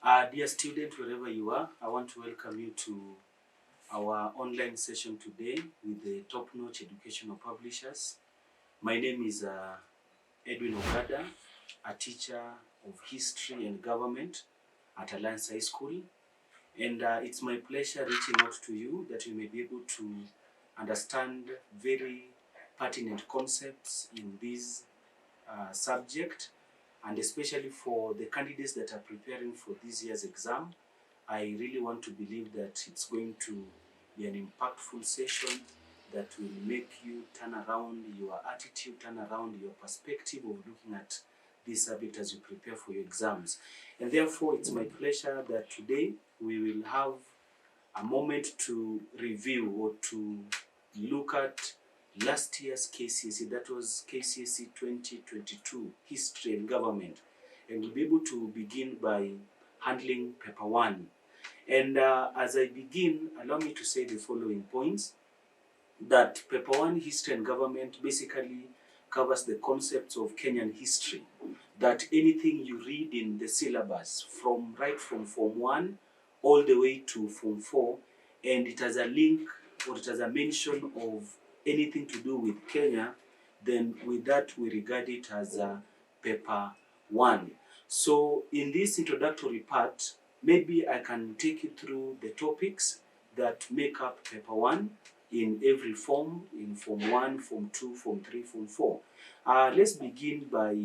Dear student, wherever you are, I want to welcome you to our online session today with the top-notch educational publishers. My name is Edwin Ogada, a teacher of history and government at Alliance High School. And it's my pleasure reaching out to you that you may be able to understand very pertinent concepts in this subject, and especially for the candidates that are preparing for this year's exam. I really want to believe that it's going to be an impactful session that will make you turn around your attitude, turn around your perspective of looking at this subject as you prepare for your exams. And therefore, it's my pleasure that today we will have a moment to review or to look at last year's KCSE, that was KCSE 2022, History and Government. And we'll be able to begin by handling paper 1. And as I begin, allow me to say the following points. That paper 1, History and Government, basically covers the concepts of Kenyan history. That anything you read in the syllabus, right from Form 1 all the way to Form 4, and it has a link or it has a mention of anything to do with Kenya, then with that we regard it as paper 1. So in this introductory part, maybe I can take you through the topics that make up paper 1 in every form, in Form 1, Form 2, Form 3, Form 4. Let's begin by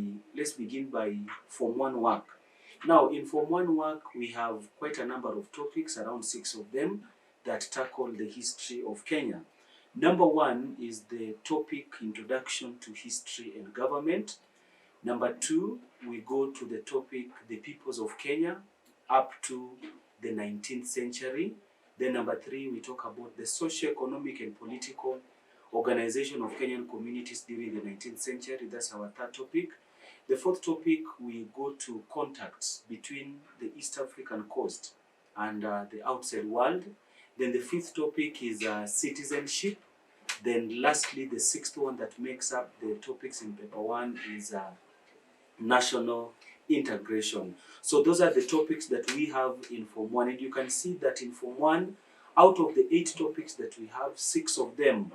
Form 1 work. Now, in Form 1 work, we have quite a number of topics, around 6 of them, that tackle the history of Kenya. Number 1 is the topic Introduction to History and Government. Number 2, we go to the topic The Peoples of Kenya up to the 19th century. Then number 3, we talk about the socio-economic and political organization of Kenyan communities during the 19th century. That's our third topic. The 4th topic, we go to contacts between the East African coast and the outside world. Then the 5th topic is citizenship. Then lastly, the 6th one that makes up the topics in paper 1 is national integration. So those are the topics that we have in Form 1. And you can see that in Form 1, out of the 8 topics that we have, 6 of them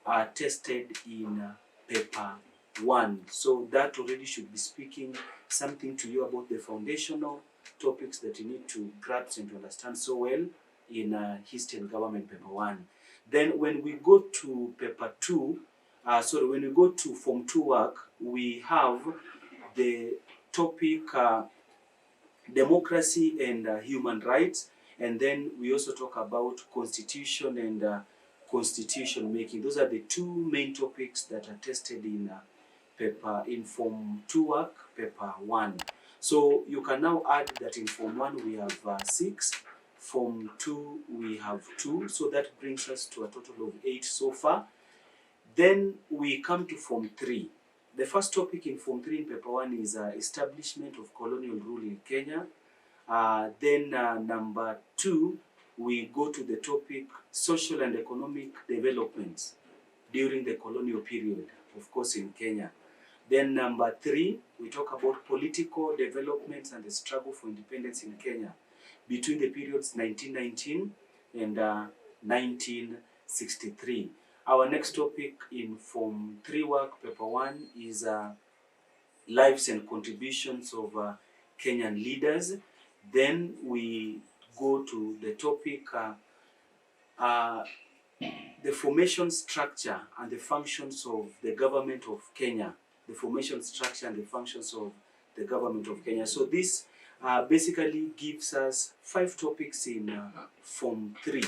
are tested in paper 1. So that already should be speaking something to you about the foundational topics that you need to grasp and to understand so well in History and Government paper 1. Then when we go to paper 2, when we go to Form 2 work, we have the topic democracy and human rights, and then we also talk about constitution and constitution making. Those are the 2 main topics that are tested in Form 2 work, paper 1. So you can now add that in Form 1 we have 6, Form 2 we have 2, so that brings us to a total of 8 so far. Then we come to Form 3. The first topic in Form 3 in paper 1 is establishment of colonial rule in Kenya. Then number 2, we go to the topic social and economic developments during the colonial period, of course, in Kenya. Then number 3, we talk about political developments and the struggle for independence in Kenya between the periods 1919 and 1963. Our next topic in Form 3 work, paper 1, is lives and contributions of Kenyan leaders. Then we go to the topic the formation structure and the functions of the government of Kenya. The formation structure and the functions of the government of Kenya. So this basically gives us 5 topics in Form 3,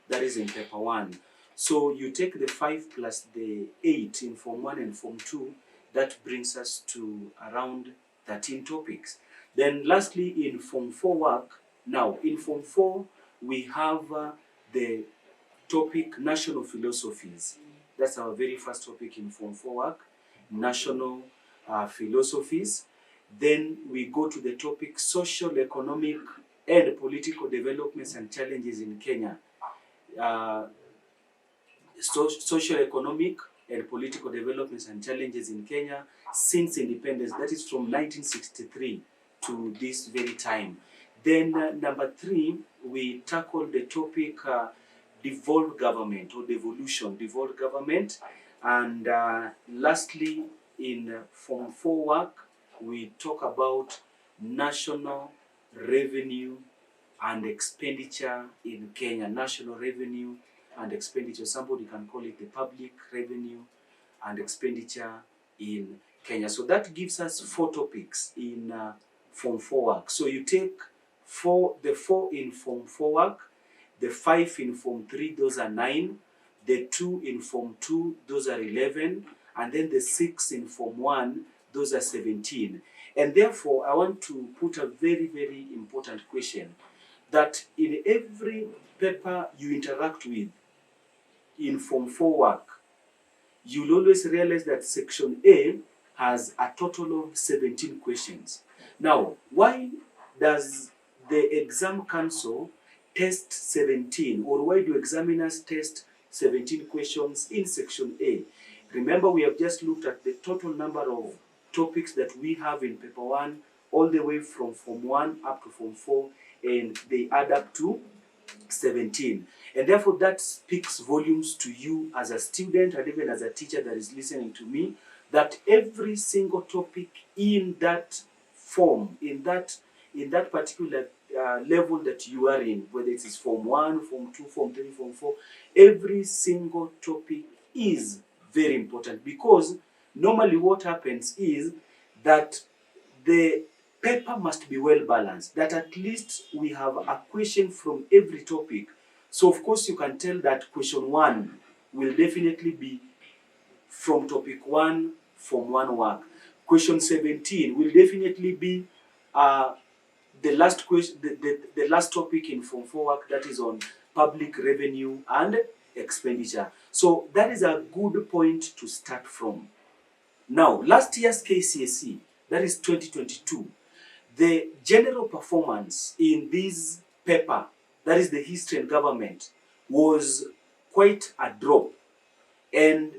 that is in paper 1. So you take the 5 plus the 8 in Form 1 and Form 2, that brings us to around 13 topics. Then lastly, in Form 4 work, now in Form 4, we have the topic national philosophies. That's our very first topic in Form 4 work, national philosophies. Then we go to the topic social, economic, and political developments and challenges in Kenya. Socio-economic and political developments and challenges in Kenya since independence, that is from 1963 to this very time. Then number 3, we tackled the topic devolved government or devolution, devolved government. And lastly, in Form 4 work, we talk about national revenue and expenditure in Kenya. National revenue and expenditure. Somebody can call it the public revenue and expenditure in Kenya. So that gives us 4 topics in Form 4 work. So you take the 4 in Form 4 work, the 5 in Form 3, those are 9, the 2 in Form 2, those are 11, and then the 6 in Form 1, those are 17. And therefore, I want to put a very, very important question, that in every paper you interact with in Form 4 work, you'll always realize that Section A has a total of 17 questions. Now, why does the exam council test 17, or why do examiners test 17 questions in Section A? Remember, we have just looked at the total number of topics that we have in Paper 1, all the way from Form 1 up to Form 4, and they add up to 17. And therefore, that speaks volumes to you as a student and even as a teacher that is listening to me, that every single topic in that form, in that particular level that you are in, whether it is Form 1, Form 2, Form 3, Form 4, every single topic is very important, because normally what happens is that the paper must be well balanced, that at least we have a question from every topic. So of course you can tell that question 1 will definitely be from topic 1, Form 1 work. Question 17 will definitely be the last question, the last topic in Form 4 work, that is on public revenue and expenditure. So that is a good point to start from. Now, last year's KCSE, that is 2022, the general performance in this paper, that is the history and government, was quite a drop. And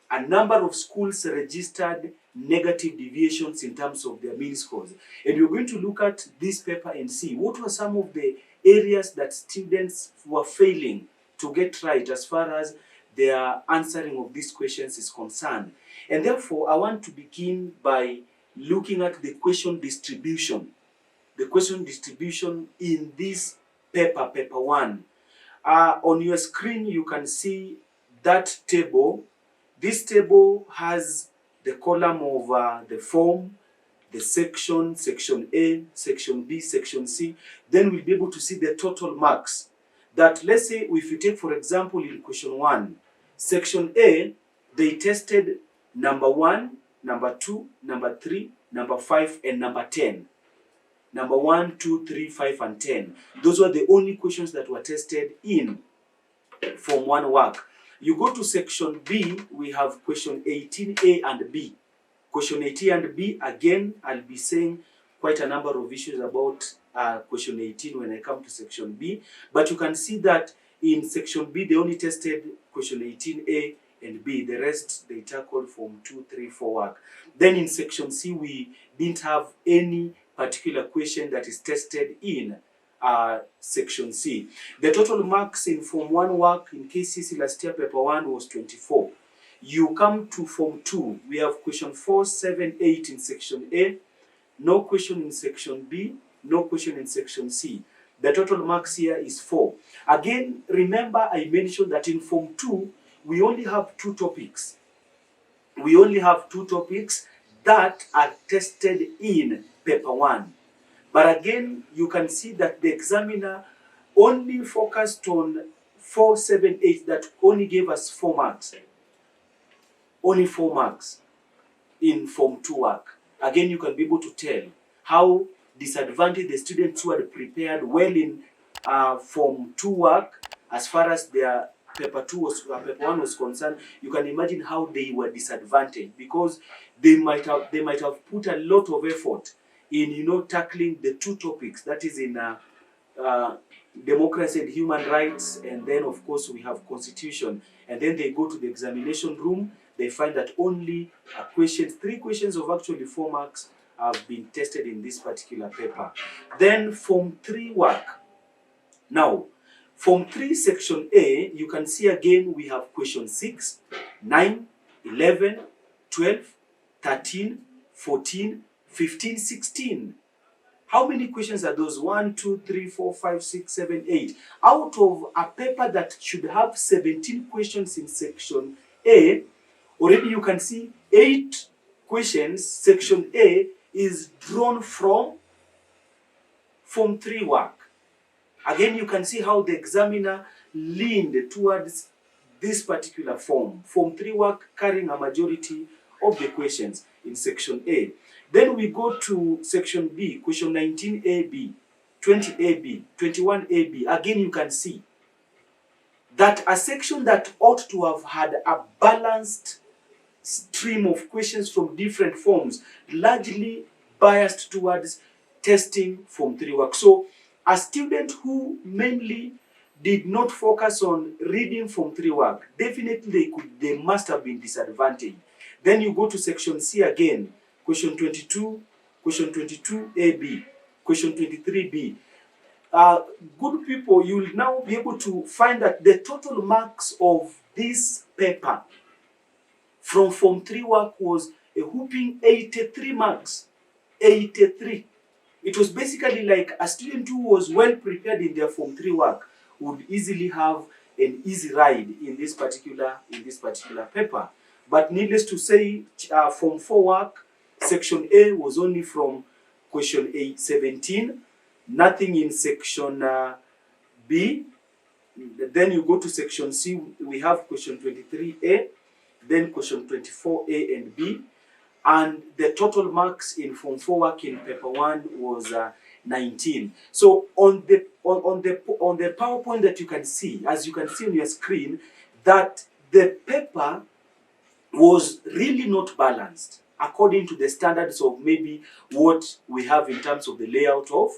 a number of schools registered negative deviations in terms of their mean scores. And we're going to look at this paper and see what were some of the areas that students were failing to get right as far as their answering of these questions is concerned. And therefore, I want to begin by looking at the question distribution. The question distribution in this paper, Paper 1. On your screen, you can see that table. This table has the column of the form, the section, Section A, Section B, Section C. Then we'll be able to see the total marks. That, let's say, if you take, for example, in question 1, Section A, they tested number 1, number 2, number 3, number 5, and number 10. Number 1, 2, 3, 5, and 10. Those were the only questions that were tested in Form 1 work. You go to Section B, we have question 18A and B. Question 18 and B, again, I'll be saying quite a number of issues about question 18 when I come to Section B. But you can see that in Section B, they only tested question 18A and B. The rest, they tackled Form 2, 3, 4 work. Then in Section C, we didn't have any particular question that is tested in Section C. The total marks in Form 1 work in KCSE last year, Paper 1, was 24. You come to Form 2, we have question 4, 7, 8 in Section A, no question in Section B, no question in Section C. The total marks here is 4. Again, remember I mentioned that in Form 2, we only have 2 topics. We only have 2 topics that are tested in Paper 1. But again, you can see that the examiner only focused on 4, 7, 8, that only gave us 4 marks. Only 4 marks in Form 2 work. Again, you can be able to tell how disadvantaged the students who had prepared well in Form 2 work as far as their Paper 1 was concerned. You can imagine how they were disadvantaged, because they might have put a lot of effort in tackling the 2 topics, that is in democracy and human rights, and then of course we have constitution. And then they go to the examination room, they find that only 3 questions of actually 4 marks have been tested in this particular paper. Then Form 3 work. Now, Form 3 Section A, you can see again we have question 6, 9, 11, 12, 13, 14, 15, 16. How many questions are those? 1, 2, 3, 4, 5, 6, 7, 8. Out of a paper that should have 17 questions in Section A, already you can see 8 questions, Section A, is drawn from Form 3 work. Again, you can see how the examiner leaned towards this particular form. Form 3 work carrying a majority of the questions in Section A. Then we go to Section B, question 19AB, 20AB, 21AB. Again, you can see that a section that ought to have had a balanced stream of questions from different forms, largely biased towards testing Form 3 work. So, a student who mainly did not focus on reading Form 3 work, definitely they must have been disadvantaged. Then you go to Section C again, question 22, question 22AB, question 23B. Good people, you will now be able to find that the total marks of this paper from Form 3 work was a whooping 83 marks. 83. It was basically like a student who was well prepared in their Form 3 work would easily have an easy ride in this particular paper. But needless to say, Form 4 work, Section A was only from question 17, nothing in Section B. Then you go to Section C, we have question 23A, then question 24A and B. And the total marks in Form 4 work in paper 1 was 19. So on the PowerPoint that you can see, as you can see on your screen, that the paper was really not balanced according to the standards of maybe what we have in terms of the layout of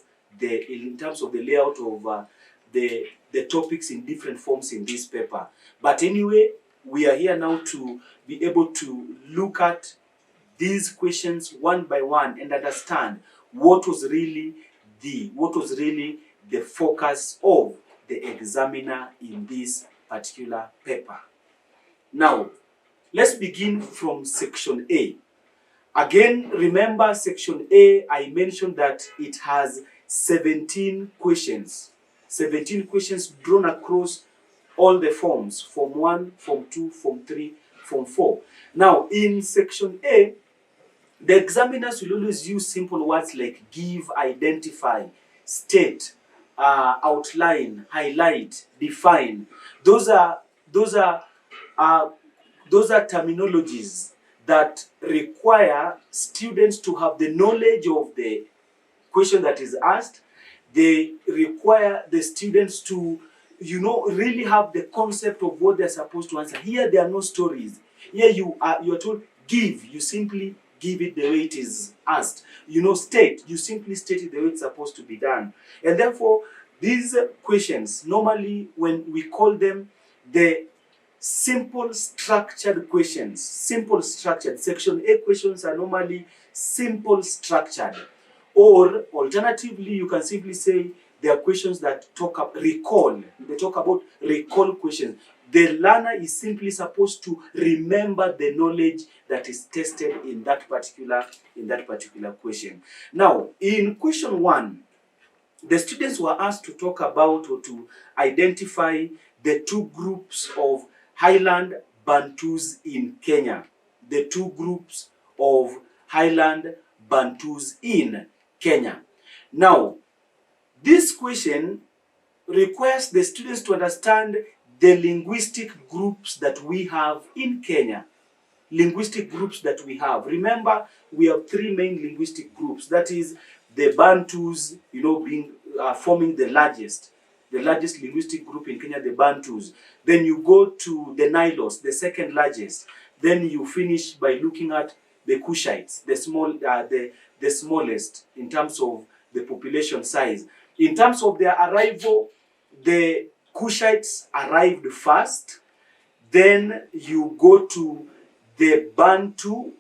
the topics in different forms in this paper. But anyway, we are here now to be able to look at these questions one by one and understand what was really the focus of the examiner in this particular paper. Now, let's begin from Section A. Again, remember Section A, I mentioned that it has 17 questions. 17 questions drawn across all the forms, Form 1, Form 2, Form 3, Form 4. Now, in Section A, the examiners will always use simple words like give, identify, state, outline, highlight, define. Those are terminologies that require students to have the knowledge of the question that is asked. They require the students to, really have the concept of what they're supposed to answer. Here, there are no stories. Here, you are told give. You simply give it the way it is asked. State. You simply state it the way it's supposed to be done. And therefore, these questions, normally when we call them the simple structured questions, simple structured. Section A questions are normally simple structured. Or alternatively, you can simply say they are questions that talk about recall. They talk about recall questions. The learner is simply supposed to remember the knowledge that is tested in that particular question. Now, in question 1, the students were asked to talk about or to identify the two groups of Highland Bantus in Kenya. The two groups of Highland Bantus in Kenya. Now, this question requires the students to understand the linguistic groups that we have in Kenya. Linguistic groups that we have. Remember, we have 3 main linguistic groups. That is the Bantus, forming the largest linguistic group in Kenya, the Bantus. Then you go to the Nilos, the second largest. Then you finish by looking at the Cushites, the smallest in terms of the population size. In terms of their arrival, the Cushites arrived first. Then you go to the Bantu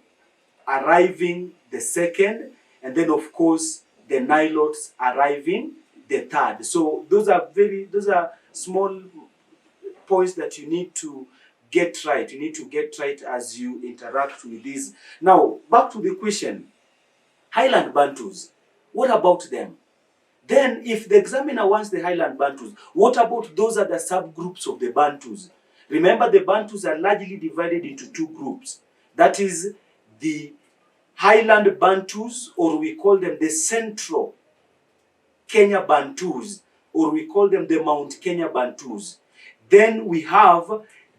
arriving the second. and then of course the Nilotes arriving the third. So those are small points that you need to get right. You need to get right as you interact with these. Now, back to the question. Highland Bantus, what about them? Then, if the examiner wants the Highland Bantus, what about those other subgroups of the Bantus? Remember, the Bantus are largely divided into two groups. That is the Highland Bantus, or we call them the Central Kenya Bantus, or we call them the Mount Kenya Bantus. Then we have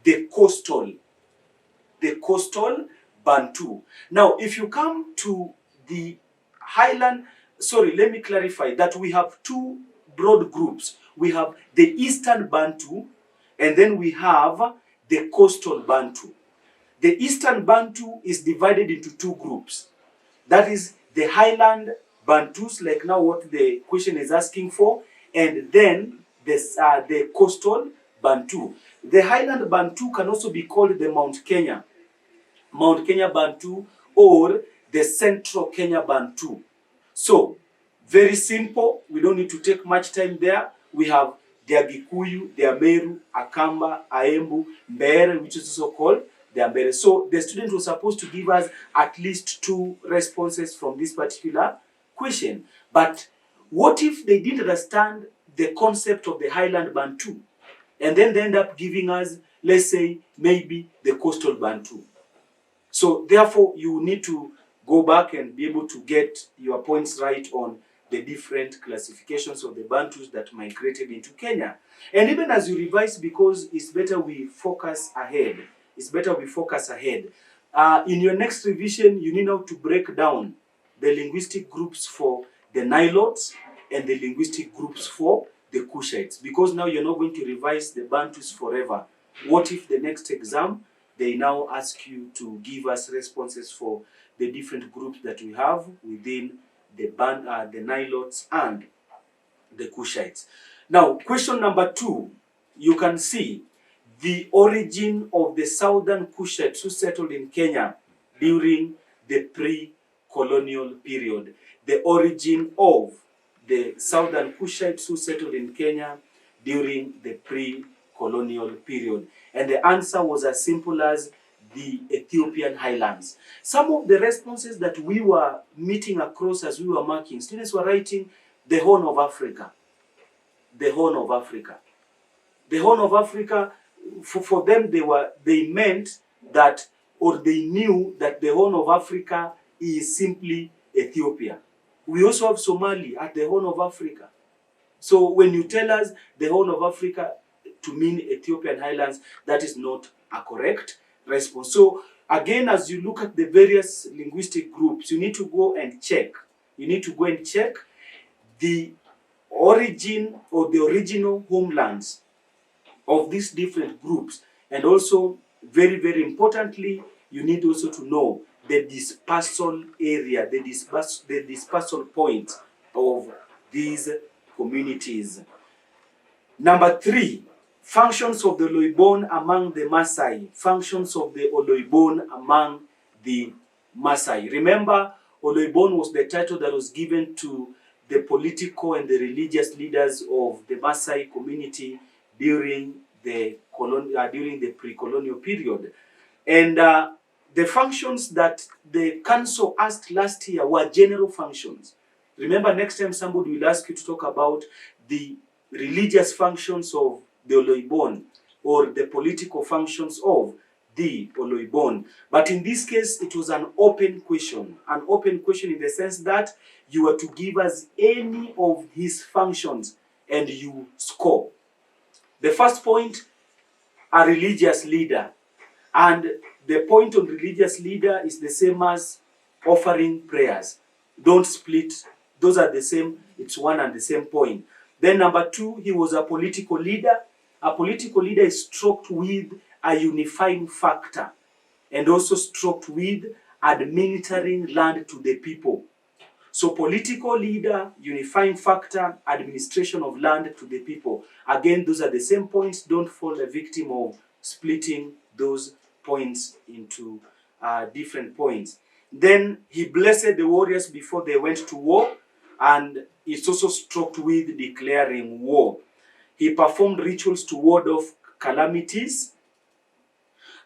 the coastal Bantu. Now, if you come to the Highland, sorry, let me clarify that we have two broad groups. We have the Eastern Bantu, and then we have the coastal Bantu. The Eastern Bantu is divided into two groups. That is the Highland Bantus, like now what the question is asking for, and then the coastal Bantu. The Highland Bantu can also be called the Mount Kenya Bantu, or the Central Kenya Bantu. So, very simple. We don't need to take much time there. We have the Agikuyu, the Ameru, Akamba, Aembu, Mbere, which is also called the Ambere. So, the student was supposed to give us at least 2 responses from this particular question. But what if they didn't understand the concept of the Highland Bantu? And then they end up giving us, let's say, maybe the coastal Bantu. So therefore, you need to go back and be able to get your points right on the different classifications of the Bantus that migrated into Kenya. And even as you revise, because it's better we focus ahead. In your next revision, you need now to break down the linguistic groups for the Nilotes and the linguistic groups for the Cushites, because now you're not going to revise the Bantus forever. What if the next exam, they now ask you to give us responses for the different groups that we have within the Nilotes and the Cushites. Now, question number 2, you can see the origin of the southern Cushites who settled in Kenya during the pre-colonial period. The origin of the southern Cushites who settled in Kenya during the pre-colonial period. And the answer was as simple as the Ethiopian highlands. Some of the responses that we were meeting across as we were marking, students were writing the Horn of Africa. The Horn of Africa. The Horn of Africa, for them, they meant that, or they knew that the Horn of Africa is simply Ethiopia. We also have Somali at the Horn of Africa. So when you tell us the Horn of Africa to mean Ethiopian highlands, that is not a correct response. So again, as you look at the various linguistic groups, you need to go and check. You need to go and check the origin or the original homelands of these different groups. And also, very, very importantly, you need also to know the dispersal area, the dispersal point of these communities. Number 3, functions of the Oloibon among the Maasai. Functions of the Oloibon among the Maasai. Remember, Oloibon was the title that was given to the political and the religious leaders of the Maasai community during the pre-colonial period. And the functions that the council asked last year were general functions. Remember, next time somebody will ask you to talk about the religious functions of the Oloibon or the political functions of the Oloibon. But in this case, it was an open question. An open question in the sense that you were to give us any of his functions and you score. The first point, a religious leader. And the point on religious leader is the same as offering prayers. Don't split. Those are the same. It's one and the same point. Then number 2, he was a political leader. A political leader is stroked with a unifying factor and also stroked with administering land to the people. So political leader, unifying factor, administration of land to the people. Again, those are the same points. Don't fall a victim of splitting those points into different points. Then he blessed the warriors before they went to war, and it's also struck with declaring war. He performed rituals to ward off calamities.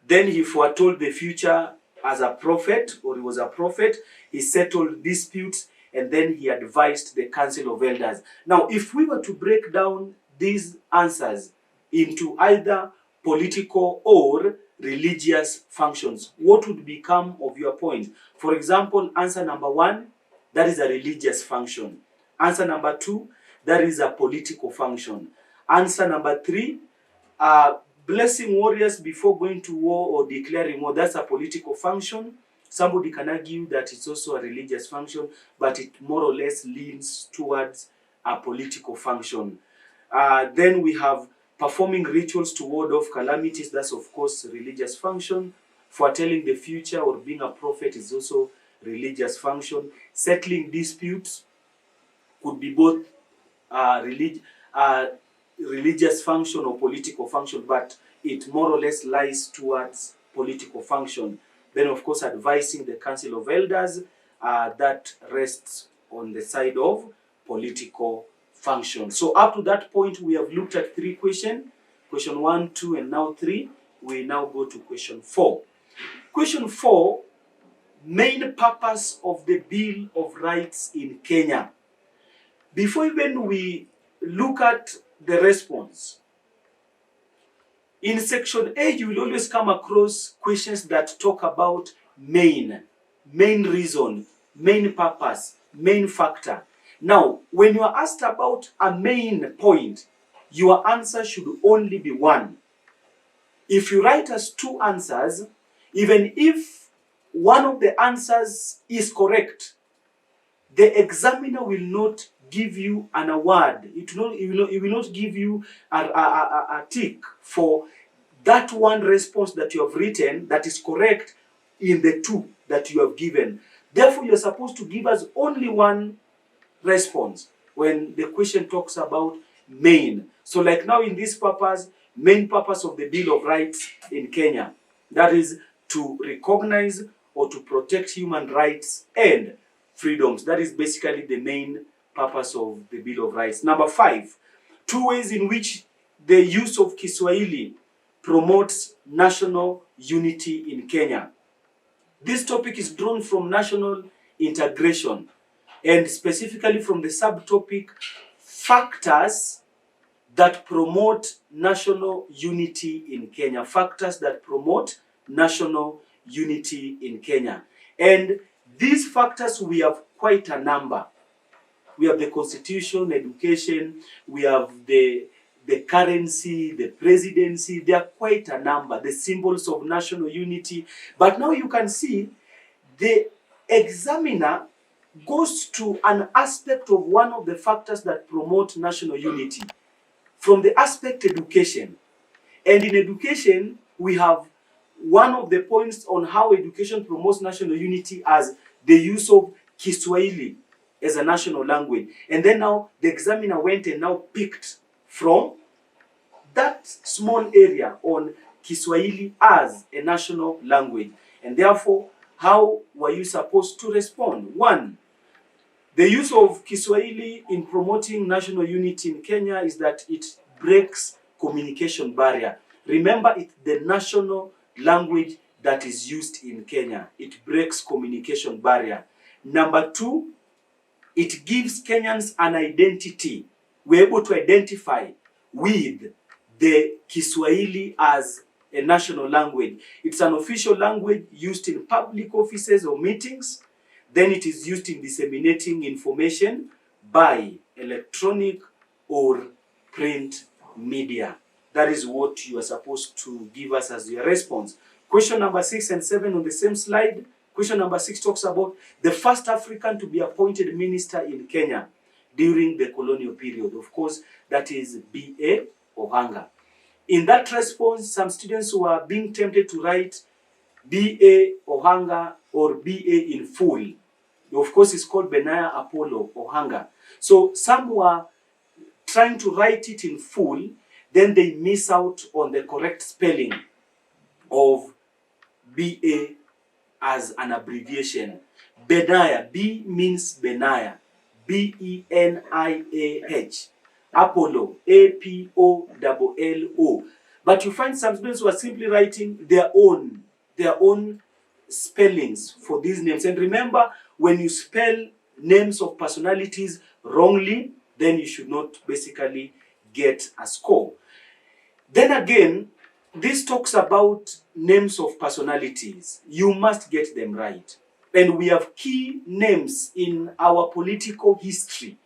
Then he foretold the future as a prophet, or he was a prophet. He settled disputes, and then he advised the council of elders. Now, if we were to break down these answers into either political or religious functions, what would become of your point? For example, answer number 1, that is a religious function. Answer number 2, that is a political function. Answer number 3, blessing warriors before going to war or declaring war, that's a political function. Somebody can argue that it's also a religious function, but it more or less leans towards a political function. Then we have performing rituals to ward off calamities, that's of course a religious function. Foretelling the future or being a prophet is also religious function. Settling disputes could be both religious function or political function, but it more or less lies towards political function. Then, of course, advising the council of elders, that rests on the side of political function. So up to that point, we have looked at 3 questions. Question 1, 2, and now 3. We now go to question 4. Question 4, main purpose of the Bill of Rights in Kenya. Before even we look at the response, in section A, you will always come across questions that talk about main reason, main purpose, main factor. Now, when you are asked about a main point, your answer should only be 1. If you write us 2 answers, even if one of the answers is correct, the examiner will not give you an award. It will not give you a tick for that one response that you have written that is correct in the 2 that you have given. Therefore, you're supposed to give us only 1 response when the question talks about main. So like now in this purpose, main purpose of the Bill of Rights in Kenya, that is to recognize or to protect human rights and freedoms. That is basically the main purpose of the Bill of Rights. Number 5, 2 ways in which the use of Kiswahili promotes national unity in Kenya. This topic is drawn from national integration and specifically from the subtopic factors that promote national unity in Kenya. Factors that promote national unity in Kenya. And these factors, we have quite a number. We have the constitution, education, we have the currency, the presidency. There are quite a number, the symbols of national unity. But now you can see the examiner goes to an aspect of one of the factors that promote national unity from the aspect education. And in education, we have one of the points on how education promotes national unity as the use of Kiswahili as a national language. And then now the examiner went and now picked from that small area on Kiswahili as a national language. And therefore, how were you supposed to respond? 1, the use of Kiswahili in promoting national unity in Kenya is that it breaks communication barrier. Remember, it's the national language that is used in Kenya. It breaks communication barrier. Number 2, it gives Kenyans an identity. We're able to identify with the Kiswahili as a national language. It's an official language used in public offices or meetings. Then it is used in disseminating information by electronic or print media. That is what you are supposed to give us as your response. Question number 6 and 7 on the same slide. Question number 6 talks about the first African to be appointed minister in Kenya during the colonial period. Of course, that is B.A. Ogada. In that response, some students were being tempted to write B.A. Ogada or B.A. in full. Of course, it's called Benaya Apollo Ogada. So some were trying to write it in full, then they miss out on the correct spelling of B.A. as an abbreviation. Benaya, B means Benaya, B-E-N-I-A-H. Apollo, A-P-O-L-L-O. But you find some students who are simply writing their own spellings for these names. And remember, when you spell names of personalities wrongly, then you should not basically get a score. Then again, this talks about names of personalities. You must get them right. And we have key names in our political history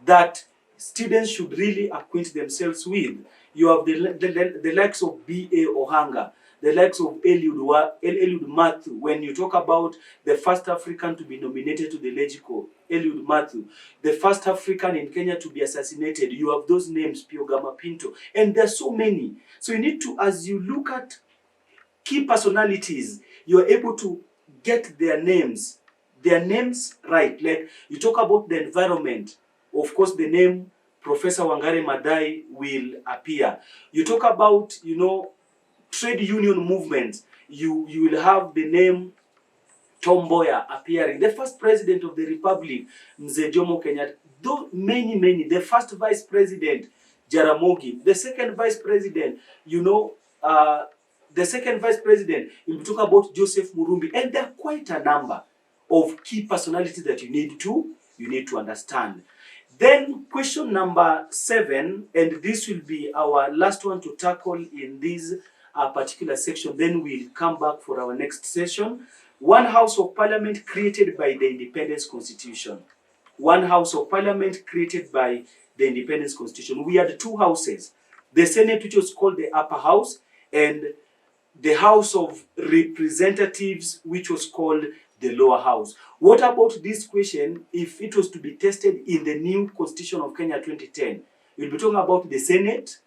that students should really acquaint themselves with. You have the likes of B.A. Ohanga, the likes of Eliud Matthew. When you talk about the first African to be nominated to the Legico, Eliud Matthew, the first African in Kenya to be assassinated, you have those names, Piogama Pinto, and there are so many. So you need to, as you look at key personalities, you are able to get their names right. Like you talk about the environment, of course the name Professor Wangari Maathai will appear. You talk about, trade union movements, you will have the name Tom Mboya appearing. The first president of the Republic, Mzee Jomo Kenyatta. Though many. The first vice president, Jaramogi. The second vice president, you'll talk about Joseph Murumbi. And there are quite a number of key personalities that you need to understand. Then question number 7, and this will be our last one to tackle in this particular section. Then we'll come back for our next session. One House of Parliament created by the Independence Constitution. One House of Parliament created by the Independence Constitution. We had 2 houses. The Senate, which was called the Upper House, and the House of Representatives, which was called the Lower House. What about this question if it was to be tested in the new Constitution of Kenya 2010? We'll be talking about the Senate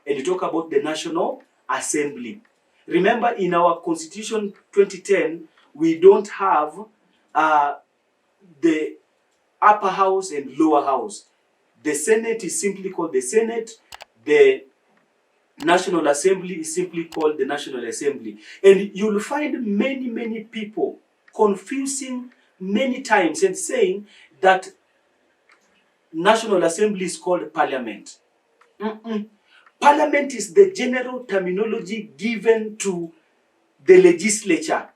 and you talk about the National Assembly. Remember, in our Constitution 2010, we don't have the Upper House and Lower House. The Senate is simply called the Senate. The National Assembly is simply called the National Assembly. And you'll find many people confusing many times and saying that National Assembly is called Parliament. Parliament is the general terminology given to the legislature.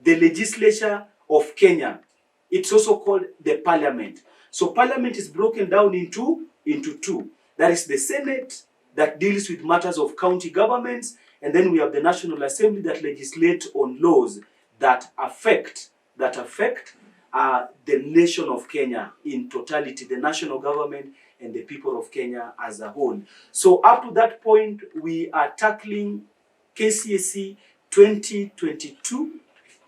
The legislature of Kenya. It's also called the Parliament. So Parliament is broken down into 2. That is the Senate that deals with matters of county governments, and then we have the National Assembly that legislates on laws that affect the nation of Kenya in totality, the national government and the people of Kenya as a whole. So up to that point, we are tackling KCSE 2022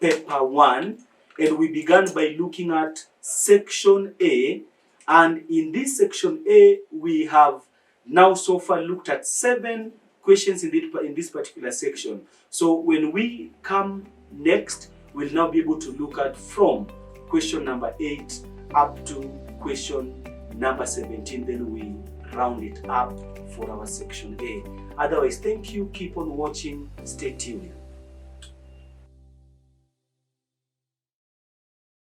paper 1, and we began by looking at section A, and in this section A, we have now so far looked at 7 questions in this particular section. So when we come next, we'll now be able to look at from question number 8 up to question number 17. Then we round it up for our section A. Otherwise, thank you. Keep on watching. Stay tuned.